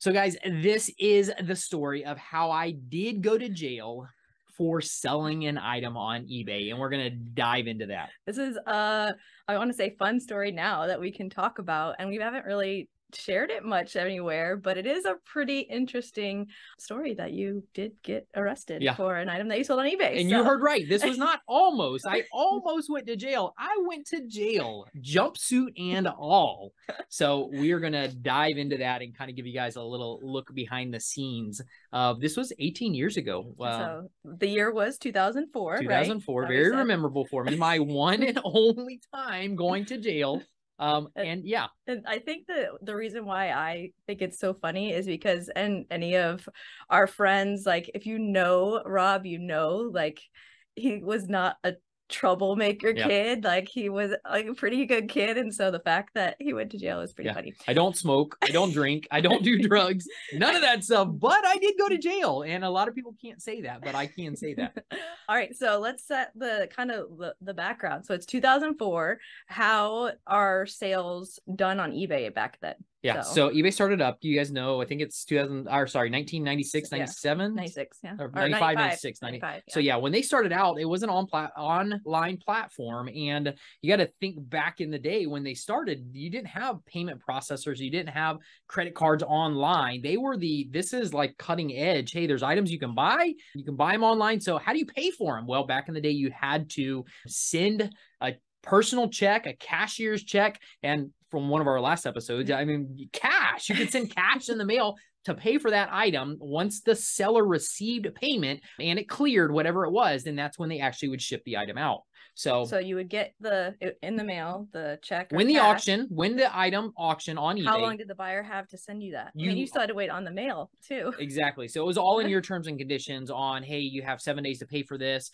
So guys, this is the story of how I did go to jail for selling an item on eBay, and we're going to dive into that. This is I want to say fun story now that we can talk about, and we haven't really shared it much anywhere, but it is a pretty interesting story that you did get arrested for an item that you sold on eBay. And you heard right. This was not almost. I almost went to jail. I went to jail, jumpsuit and all. So we're going to dive into that and kind of give you guys a little look behind the scenes. This was 18 years ago. So the year was 2004, 2004, right? Very memorable for me. My one and only time going to jail. And I think the reason why I think it's so funny is because, and any of our friends, like if you know Rob, you know, like he was not a troublemaker kid. Like he was like a pretty good kid, and so the fact that he went to jail is pretty funny. I don't smoke, I don't drink, I don't do drugs, none of that stuff, but I did go to jail, and a lot of people can't say that, but I can say that. All right, so let's set the kind of the background. So it's 2004. How are sales done on eBay back then? Yeah, so eBay started up. Do you guys know? I think it's 1996, 97? 96, yeah. Or 95, 96, 95. Yeah. So yeah, when they started out, it was an online platform. And you got to think back in the day when they started, you didn't have payment processors. You didn't have credit cards online. They were this is like cutting edge. Hey, there's items you can buy. You can buy them online. So how do you pay for them? Well, back in the day, you had to send a personal check, a cashier's check, and from one of our last episodes, I mean, cash. You could send cash in the mail to pay for that item. Once the seller received payment and it cleared whatever it was, then that's when they actually would ship the item out. So you would get in the mail, the check. When the item auction on eBay. How long did the buyer have to send you that? I mean, you still had to wait on the mail too. Exactly. So it was all in your terms and conditions on, hey, you have 7 days to pay for this.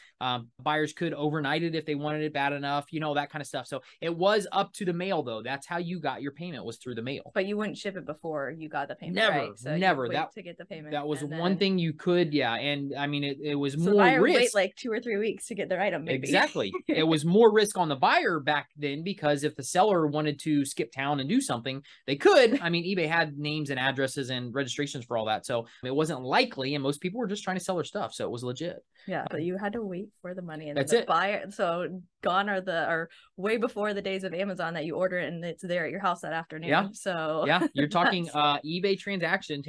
Buyers could overnight it if they wanted it bad enough, you know, that kind of stuff. So it was up to the mail though. That's how you got your payment, was through the mail. But you wouldn't ship it before you got the payment. Never, right? So never. To get the payment. That was one thing you could, yeah. And I mean, it was more buyer risk. Wait like 2 or 3 weeks to get their item. Maybe. Exactly. It was more risk on the buyer back then, because if the seller wanted to skip town and do something, they could. I mean, eBay had names and addresses and registrations for all that. So it wasn't likely. And most people were just trying to sell their stuff. So it was legit. Yeah. But you had to wait for the money. And that's the it. Buyer. So gone are way before the days of Amazon that you order it and it's there at your house that afternoon. Yeah. So yeah, you're talking eBay transaction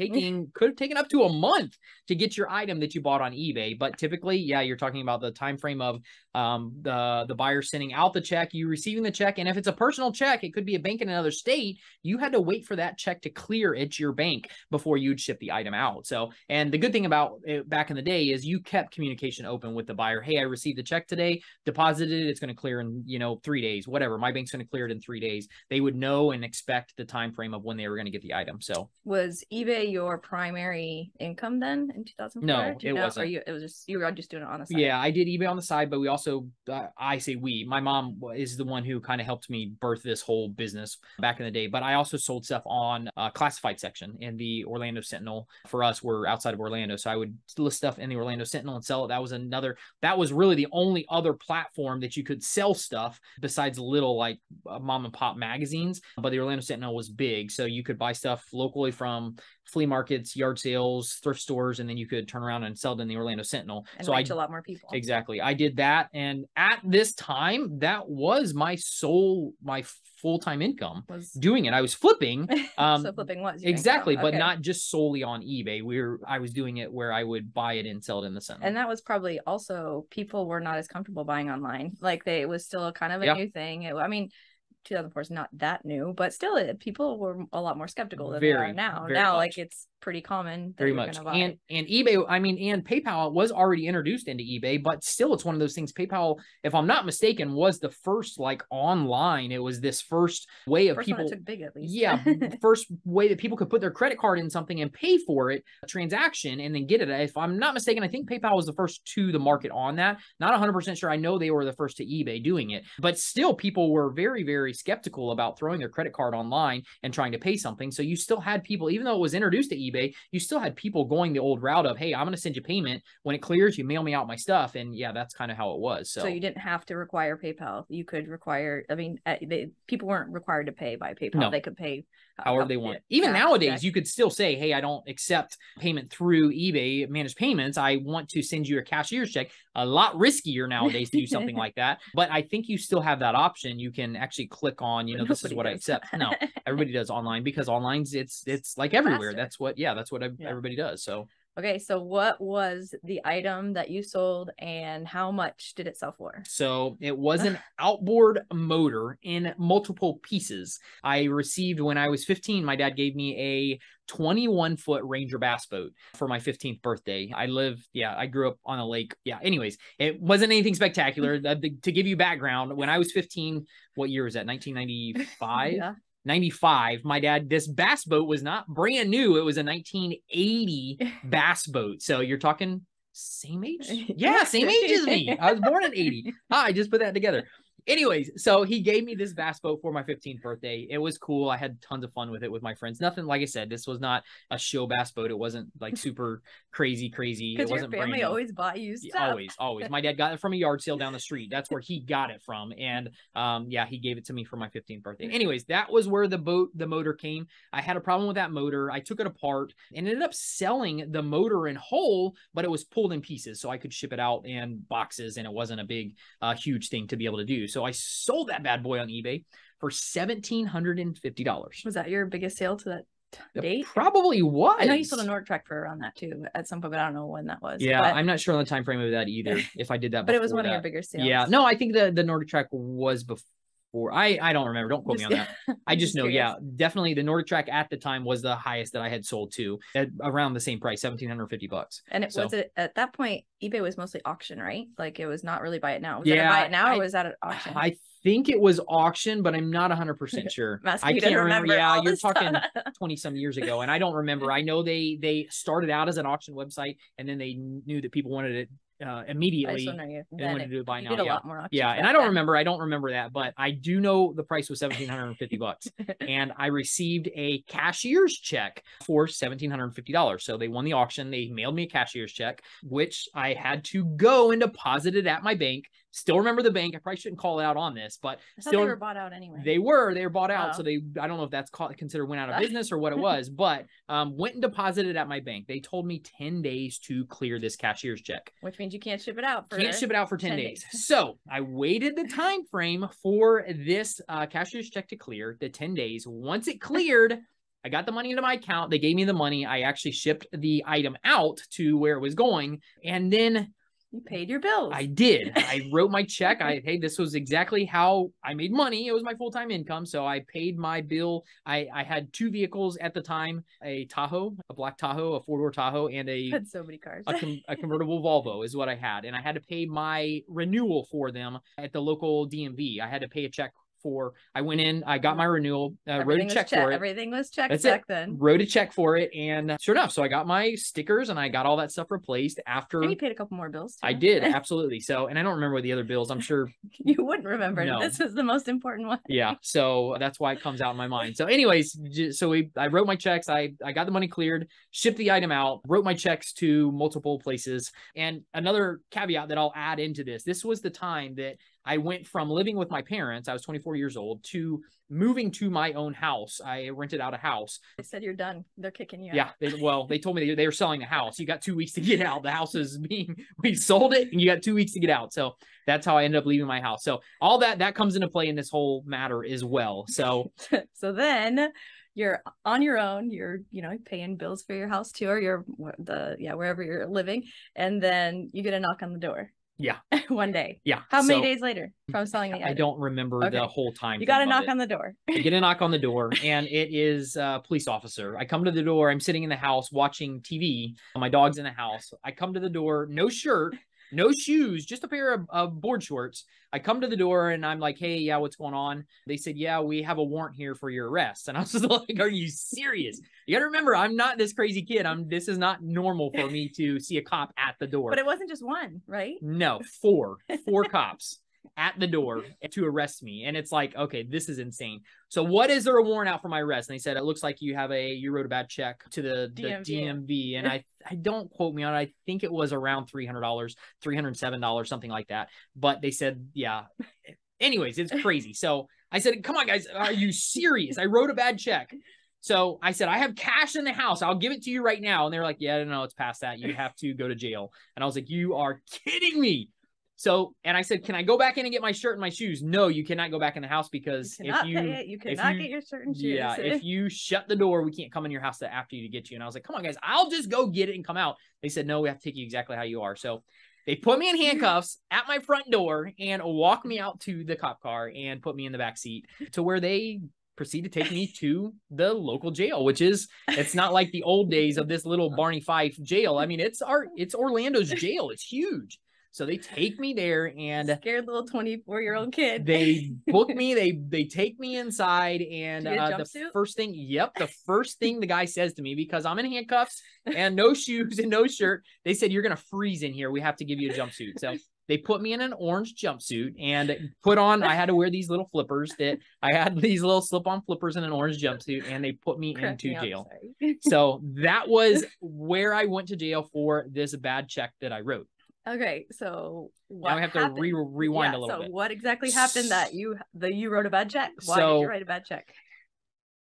could have taken up to a month to get your item that you bought on eBay. But typically, yeah, you're talking about the time frame of the buyer sending out the check, you receiving the check. And if it's a personal check, it could be a bank in another state. You had to wait for that check to clear at your bank before you'd ship the item out. So, and the good thing about it back in the day is you kept communication open with the buyer. Hey, I received the check today, deposited it. It's going to clear in, 3 days, whatever. My bank's going to clear it in 3 days. They would know and expect the time frame of when they were going to get the item. So was eBay your primary income then in 2004? No, it wasn't. Or you were just doing it on the side? Yeah, I did eBay on the side, but we also, my mom is the one who kind of helped me birth this whole business back in the day. But I also sold stuff on classified section in the Orlando Sentinel. For us, we're outside of Orlando, so I would list stuff in the Orlando Sentinel and sell it. That was really the only other platform that you could sell stuff besides little like mom and pop magazines. But the Orlando Sentinel was big, so you could buy stuff locally from flea markets, yard sales, thrift stores, and then you could turn around and sell it in the Orlando Sentinel. And reach a lot more people. Exactly. I did that. And at this time, that was my full-time income was doing it. I was flipping. So flipping was exactly, but not just solely on eBay. I was doing it where I would buy it and sell it in the Sentinel. And that was probably also, people were not as comfortable buying online. Like it was still kind of a new thing. I mean, 2004 is not that new, but still people were a lot more skeptical than they are now. Now, like it's pretty common. Very much. And eBay, and PayPal was already introduced into eBay, but still it's one of those things. PayPal, if I'm not mistaken, was the first like online. It was this first way of people. Took big at least. Yeah. First way that people could put their credit card in something and pay for it, a transaction, and then get it. If I'm not mistaken, I think PayPal was the first to the market on that. Not 100% sure. I know they were the first to eBay doing it, but still people were very, very skeptical about throwing their credit card online and trying to pay something. So you still had people, even though it was introduced to eBay, you still had people going the old route of, hey, I'm going to send you payment. When it clears, you mail me out my stuff. And yeah, that's kind of how it was. So you didn't have to require PayPal. You could require, people weren't required to pay by PayPal. No. They could pay however they want. Even nowadays, you could still say, hey, I don't accept payment through eBay managed payments. I want to send you a cashier's check. A lot riskier nowadays to do something like that. But I think you still have that option. You can actually click on, you know, this is what I accept. No, everybody does online, because online's it's like everywhere. Faster. That's what everybody does. So. Okay, so what was the item that you sold and how much did it sell for? So it was an outboard motor in multiple pieces. I received when I was 15, my dad gave me a 21-foot Ranger bass boat for my 15th birthday. I grew up on a lake. Yeah, anyways, it wasn't anything spectacular. To give you background, when I was 15, what year was that? 1995? Yeah. 95, my dad, this bass boat was not brand new. It was a 1980 bass boat. So you're talking same age? Yeah, same age as me. I was born in 80. I just put that together. Anyways, so he gave me this bass boat for my 15th birthday. It was cool. I had tons of fun with it with my friends. Nothing, like I said, this was not a show bass boat. It wasn't like super crazy. It wasn't your family always bought you stuff. Always. My dad got it from a yard sale down the street. That's where he got it from. And he gave it to me for my 15th birthday. Anyways, that was where the motor came. I had a problem with that motor. I took it apart and ended up selling the motor in whole, but it was pulled in pieces so I could ship it out in boxes, and it wasn't a big, huge thing to be able to do. So I sold that bad boy on eBay for $1,750. Was that your biggest sale to that date? Probably was. I know you sold a Nordtrack for around that too at some point, but I don't know when that was. Yeah, I'm not sure on the time frame of that either. If I did that, but it was one of your bigger sales. Yeah, no, I think the Nordtrack was before. I don't remember. Don't quote me on that. I just know. Curious. Yeah, definitely the Nordtrack at the time was the highest that I had sold to, at around the same price, $1,750. And was it at that point? eBay was mostly auction, right? Like it was not really buy it now. Was it buy it now, or was that an auction? I think it was auction, but I'm not 100% sure. I can't remember. Yeah, you're talking 20 some years ago, and I don't remember. I know they started out as an auction website, and then they knew that people wanted it immediately. They wanted to do it by now. Did a lot more auctions. Yeah, and I don't remember that, but I do know the price was $1,750, and I received a cashier's check for $1,750. So they won the auction. They mailed me a cashier's check, which I had to go and deposit it at my bank. Still remember the bank. I probably shouldn't call it out on this, but still, they were bought out anyway. They were bought out. So I don't know if that's considered went out of business or what it was, but went and deposited at my bank. They told me 10 days to clear this cashier's check. Which means you can't ship it out. Can't ship it out for 10 days. So I waited the time frame for this cashier's check to clear, the 10 days. Once it cleared, I got the money into my account. They gave me the money. I actually shipped the item out to where it was going. And then you paid your bills. I did. I wrote my check. Hey, this was exactly how I made money. It was my full-time income. So I paid my bill. I had two vehicles at the time, a Tahoe, a black Tahoe, a four-door Tahoe, and had so many cars. a convertible Volvo is what I had. And I had to pay my renewal for them at the local DMV. I had to pay a check I went in, I got my renewal, wrote a check for it. Everything was checked back then. Wrote a check for it, and sure enough, so I got my stickers and I got all that stuff replaced after. And you paid a couple more bills too. I did, absolutely. So, and I don't remember the other bills. I'm sure you wouldn't remember. No. This was the most important one. Yeah, so that's why it comes out in my mind. So, anyways, I wrote my checks. I got the money cleared, shipped the item out, wrote my checks to multiple places. And another caveat that I'll add into this was the time that I went from living with my parents, I was 24 years old, to moving to my own house. I rented out a house. They said you're done. They're kicking you out. Yeah. They told me they were selling the house. You got 2 weeks to get out. The house is we sold it and you got 2 weeks to get out. So that's how I ended up leaving my house. So all that comes into play in this whole matter as well. So, so then you're on your own, you're, paying bills for your house too, or wherever you're living. And then you get a knock on the door. Yeah. One day. Yeah. How many days later from selling the item? I don't remember the whole time. You got a knock on the door. I get a knock on the door, and it is a police officer. I come to the door. I'm sitting in the house watching TV. My dog's in the house. I come to the door, no shirt, no shoes, just a pair of board shorts. I come to the door and I'm like, hey, yeah, what's going on? They said, yeah, we have a warrant here for your arrest. And I was just like, are you serious? You got to remember, I'm not this crazy kid. This is not normal for me to see a cop at the door. But it wasn't just one, right? No, four cops at the door to arrest me. And it's like, okay, this is insane. So what is there a warrant out for my arrest? And they said, it looks like you wrote a bad check to the DMV. And I don't quote me on it. I think it was around $300, $307, something like that. But they said, yeah. Anyways, it's crazy. So I said, come on, guys, are you serious? I wrote a bad check. So I said, I have cash in the house. I'll give it to you right now. And they're like, yeah, no, it's past that. You have to go to jail. And I was like, you are kidding me. So, and I said, can I go back in and get my shirt and my shoes? No, you cannot go back in the house because you cannot get your shirt and shoes. Yeah, if you shut the door, we can't come in your house after you to get you. And I was like, come on, guys, I'll just go get it and come out. They said, no, we have to take you exactly how you are. So they put me in handcuffs at my front door and walked me out to the cop car and put me in the back seat to where they proceed to take me to the local jail, which is, it's not like the old days of this little Barney Fife jail. I mean, it's Orlando's jail. It's huge. So they take me there and scared little 24-year-old kid. They book me. They take me inside and the first thing the guy says to me, because I'm in handcuffs and no shoes and no shirt, they said, you're going to freeze in here. We have to give you a jumpsuit. So they put me in an orange jumpsuit and I had to wear these little flippers that I had these little slip-on flippers in an orange jumpsuit, and they put me into jail. So that was where I went to jail for this bad check that I wrote. Okay, so now we have to rewind a little bit. So what exactly happened that you wrote a bad check? Why did you write a bad check?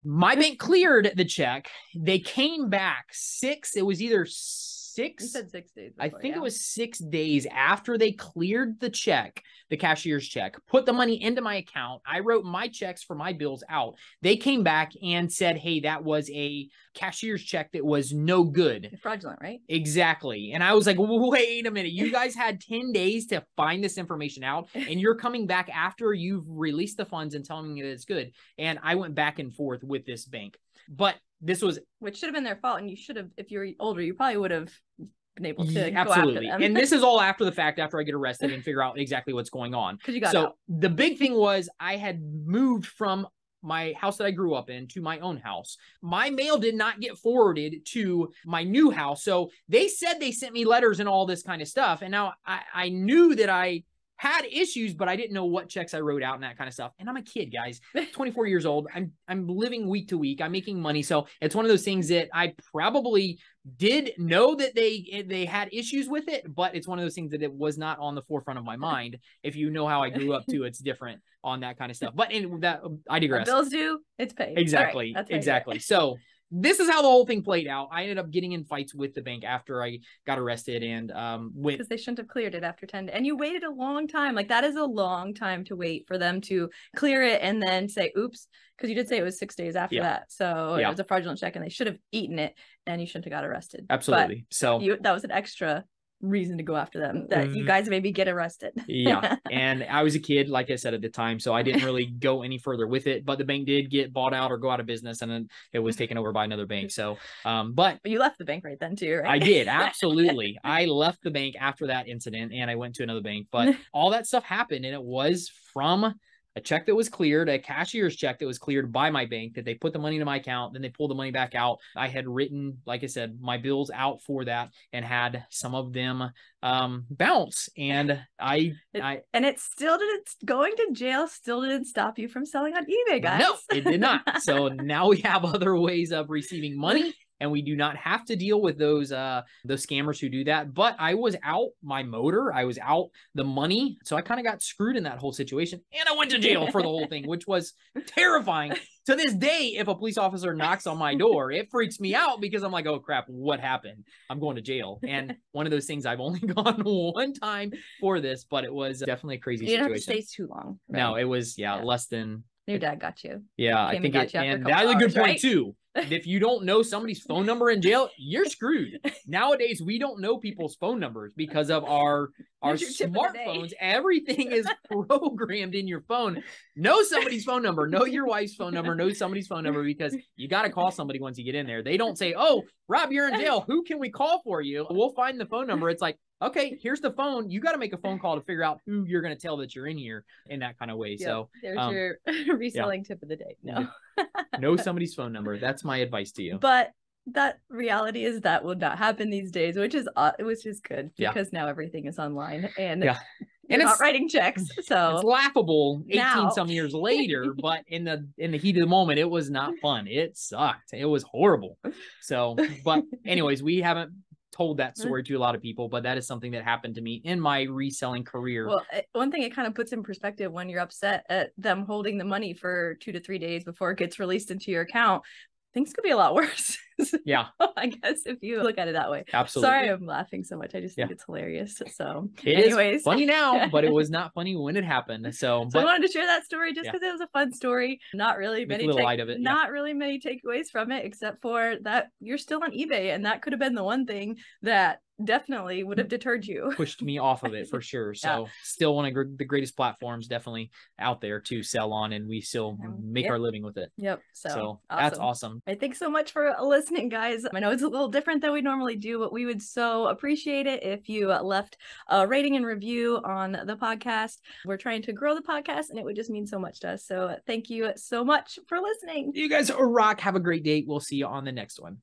My bank cleared the check. They came back it was either 6. You said 6 days. I think it was 6 days after they cleared the check, the cashier's check, put the money into my account. I wrote my checks for my bills out. They came back and said, hey, that was a cashier's check that was no good. Fraudulent, right? Exactly. And I was like, wait a minute. You guys had 10 days to find this information out, and you're coming back after you've released the funds and telling me that it's good. And I went back and forth with this bank. But which should have been their fault, and you should have, if you were older, you probably would have been able to go after them. And this is all after the fact, after I get arrested and figure out exactly what's going on. Because you got out. The big thing was I had moved from my house that I grew up in to my own house. My mail did not get forwarded to my new house. So they said they sent me letters and all this kind of stuff. And now I knew that I had issues, but I didn't know what checks I wrote out and that kind of stuff. And I'm a kid, guys, 24 years old. I'm living week to week. I'm making money. So it's one of those things that I probably did know that they had issues with it, but it's one of those things that it was not on the forefront of my mind. If you know how I grew up too, it's different on that kind of stuff. But in that, I digress. When bills due, it's paid. Exactly. Right, exactly. So this is how the whole thing played out. I ended up getting in fights with the bank after I got arrested and went. Because they shouldn't have cleared it after 10 days. And you waited a long time. Like, that is a long time to wait for them to clear it and then say, oops, because you did say it was 6 days after that. So it was a fraudulent check and they should have eaten it and you shouldn't have got arrested. Absolutely. But that was an extra reason to go after them, that you guys maybe get arrested. Yeah. And I was a kid, like I said, at the time, so I didn't really go any further with it, but the bank did get bought out or go out of business, and then it was taken over by another bank. So but you left the bank right then too, right? I did. Absolutely. I left the bank after that incident and I went to another bank, but all that stuff happened, and it was from a check that was cleared, a cashier's check that was cleared by my bank, that they put the money into my account, then they pulled the money back out. I had written, like I said, my bills out for that and had some of them bounce. And going to jail still didn't stop you from selling on eBay, guys. No, it did not. So now we have other ways of receiving money, and we do not have to deal with those scammers who do that. But I was out my motor, I was out the money, so I kind of got screwed in that whole situation, and I went to jail for the whole thing, which was terrifying. To this day, if a police officer knocks on my door, it freaks me out because I'm like, oh crap, what happened? I'm going to jail. And one of those things, I've only gone one time for this, but it was definitely a crazy situation. You didn't have to stay too long. Right? No, it was less than. Your dad got you. Yeah, I think and that's a good point too. If you don't know somebody's phone number in jail, you're screwed. Nowadays, we don't know people's phone numbers because of our smartphones. Everything is programmed in your phone. Know somebody's phone number. Know your wife's phone number. Know somebody's phone number, because you got to call somebody once you get in there. They don't say, oh, Rob, you're in jail. Who can we call for you? We'll find the phone number. It's like, okay, here's the phone. You got to make a phone call to figure out who you're going to tell that you're in here in that kind of way. Yep. So there's your reselling tip of the day. No. Know somebody's phone number. That's my advice to you. But that reality is that will not happen these days, which is good, because now everything is online and you're not writing checks. So it's laughable 18 some years later, but in the heat of the moment, it was not fun. It sucked. It was horrible. So, but anyways, we haven't told that story to a lot of people, but that is something that happened to me in my reselling career. Well, one thing it kind of puts in perspective when you're upset at them holding the money for 2 to 3 days before it gets released into your account. things could be a lot worse. So, yeah, I guess if you look at it that way. absolutely. Sorry, I'm laughing so much. I just think it's hilarious. So it anyways. is funny now, but it was not funny when it happened. So I wanted to share that story just because it was a fun story. Not really many light of it. Not really many takeaways from it, except for that you're still on eBay, and that could have been the one thing that definitely would have deterred you. Pushed me off of it for sure. So still one of the greatest platforms definitely out there to sell on, and we still make our living with it. Yep. So awesome. That's awesome. Thanks so much for listening, guys. I know it's a little different than we normally do, but we would so appreciate it if you left a rating and review on the podcast. We're trying to grow the podcast, and it would just mean so much to us. So thank you so much for listening. You guys rock. Have a great day. We'll see you on the next one.